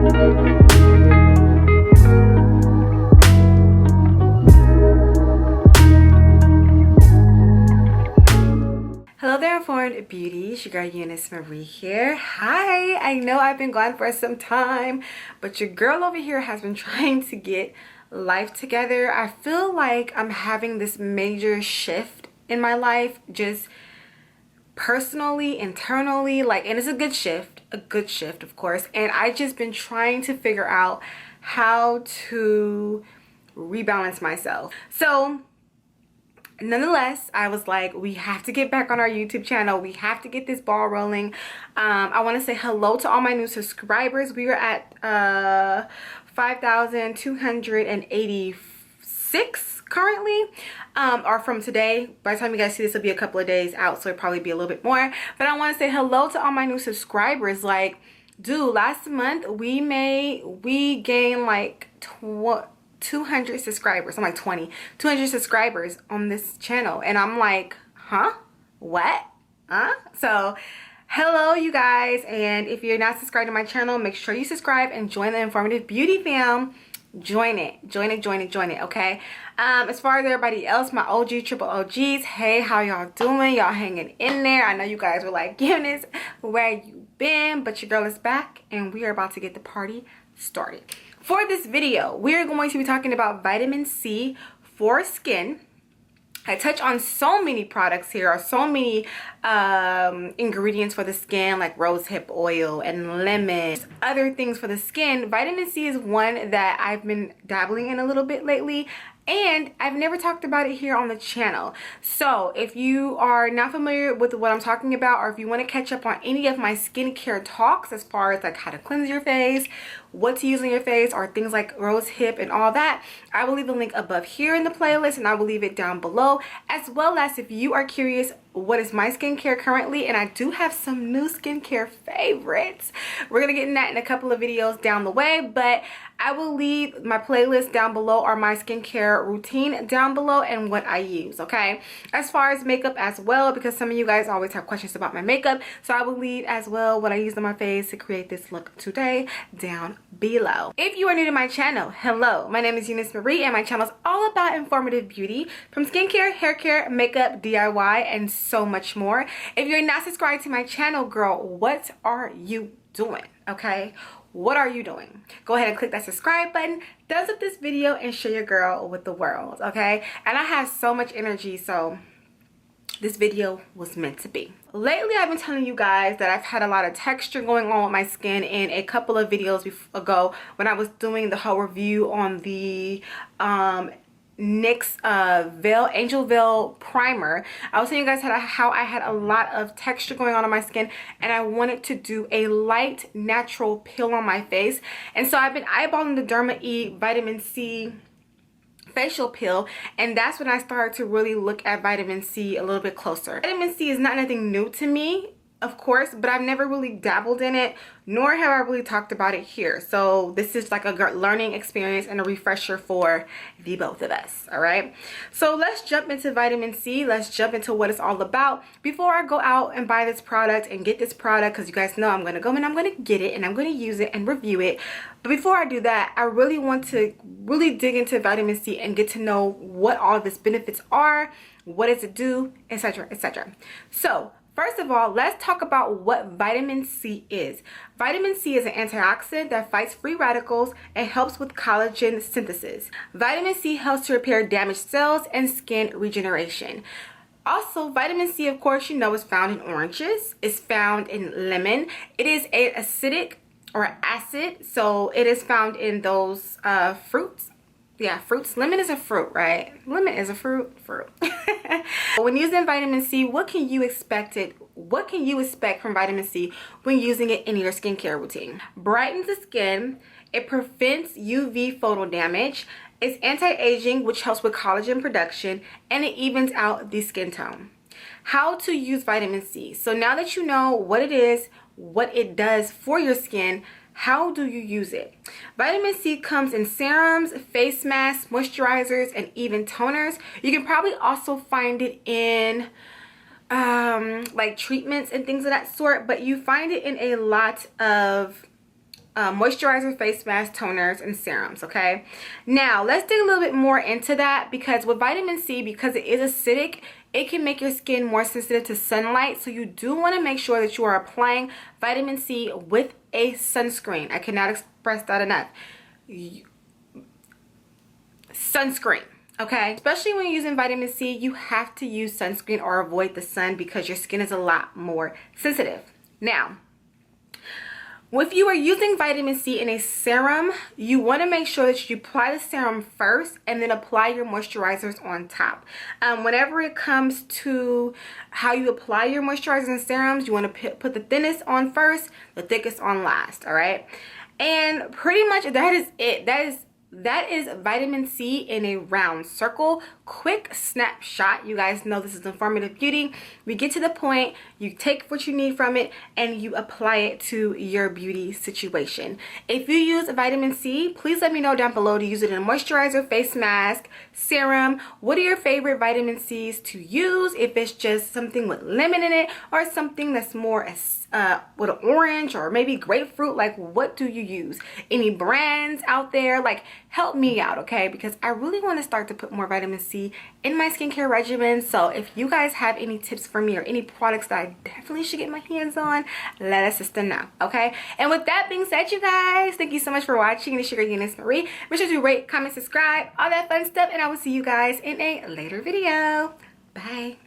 Hello there, informed beauties. Your girl EuniyceMari here. Hi, I know I've been gone for some time, but your girl over here has been trying to get life together. I feel like I'm having this major shift in my life, just personally, internally, like, and it's a good shift, of course. And I just been trying to figure out how to rebalance myself. So nonetheless, I was like, we have to get back on our YouTube channel. We have to get this ball rolling. I want to say hello to all my new subscribers. We are at 5,286 currently, or from today. By the time you guys see this, will be a couple of days out, so it'll probably be a little bit more. But I want to say hello to all my new subscribers. Like, dude, last month we gained like 200 subscribers. I'm like 200 subscribers on this channel, and I'm like, huh, what, so hello you guys. And if you're not subscribed to my channel, make sure you subscribe and join the informative beauty fam. Join it, okay? As far as everybody else, my triple OGs, hey, how y'all doing? Y'all hanging in there? I know you guys were like, Eunice, where you been? But your girl is back, and we are about to get the party started. For this video, we're going to be talking about vitamin C for skin. I touch on so many products here, or so many ingredients for the skin, like rosehip oil and lemon, other things for the skin. Vitamin C is one that I've been dabbling in a little bit lately, and I've never talked about it here on the channel. So if you are not familiar with what I'm talking about, or if you want to catch up on any of my skincare talks as far as like how to cleanse your face, what to use on your face, or things like rose hip and all that, I will leave the link above here in the playlist, and I will leave it down below. As well as if you are curious what is my skincare currently, and I do have some new skincare favorites. We're gonna get in that in a couple of videos down the way, but I will leave my playlist down below, or my skincare routine down below, and what I use, okay? As far as makeup as well, because some of you guys always have questions about my makeup, so I will leave as well what I use on my face to create this look today down below. If you are new to my channel, hello, my name is EuniyceMari, and my channel is all about informative beauty, from skincare, hair care, makeup, DIY, and so much more. If you're not subscribed to my channel, girl, what are you doing? Okay, what are you doing? Go ahead and click that subscribe button, thumbs up this video, and share your girl with the world, okay? And I have so much energy, so this video was meant to be. Lately, I've been telling you guys that I've had a lot of texture going on with my skin. In a couple of videos ago, when I was doing the whole review on the NYX Angel Veil primer, I was telling you guys how I had a lot of texture going on my skin, and I wanted to do a light natural peel on my face. And so I've been eyeballing the Derma E vitamin C facial peel, and that's when I started to really look at vitamin C a little bit closer. Vitamin C is not anything new to me, of course, but I've never really dabbled in it, nor have I really talked about it here. So this is like a learning experience and a refresher for the both of us, all right? So let's jump into vitamin C. Let's jump into what it's all about. Before I go out and buy this product and get this product, because you guys know I'm going to go and I'm going to get it, and I'm going to use it and review it. But before I do that, I really want to really dig into vitamin C and get to know what all of its benefits are, what does it do, etc., etc. So first of all, let's talk about what vitamin C is. Vitamin C is an antioxidant that fights free radicals and helps with collagen synthesis. Vitamin C helps to repair damaged cells and skin regeneration. Also, vitamin C, of course, you know, is found in oranges. It's found in lemon. It is an acidic or acid, so it is found in those fruits. Yeah, fruits. Lemon is a fruit, right? Lemon is a fruit. When using vitamin C, what can you expect from vitamin C when using it in your skincare routine? Brightens the skin. It prevents UV photo damage. It's anti-aging, which helps with collagen production, and it evens out the skin tone. How to use vitamin C. So now that you know what it is, what it does for your skin, how do you use it? Vitamin C comes in serums, face masks, moisturizers, and even toners. You can probably also find it in like treatments and things of that sort, but you find it in a lot of moisturizer, face mask, toners, and serums. Okay, now let's dig a little bit more into that, because with vitamin C, because it is acidic, it can make your skin more sensitive to sunlight. So you do want to make sure that you are applying vitamin C with a sunscreen. I cannot express that enough. Sunscreen. Okay, especially when you're using vitamin C, you have to use sunscreen or avoid the sun, because your skin is a lot more sensitive. Now, if you are using vitamin C in a serum, you want to make sure that you apply the serum first and then apply your moisturizers on top. Whenever it comes to how you apply your moisturizers and serums, you want to put the thinnest on first, the thickest on last. All right, and pretty much that is it. That is vitamin C in a round circle. Quick snapshot. You guys know this is informative beauty. We get to the point, you take what you need from it and you apply it to your beauty situation. If you use vitamin C, please let me know down below to use it in a moisturizer, face mask, serum. What are your favorite vitamin C's to use? If it's just something with lemon in it, or something that's more with an orange or maybe grapefruit, like what do you use? Any brands out there? Like, help me out, okay? Because I really want to start to put more vitamin C in my skincare regimen. So if you guys have any tips for me or any products that I definitely should get my hands on, let us sister know, okay? And with that being said, you guys, thank you so much for watching. It's your girl EuniyceMari. Make sure to rate, comment, subscribe, all that fun stuff, and I will see you guys in a later video. Bye.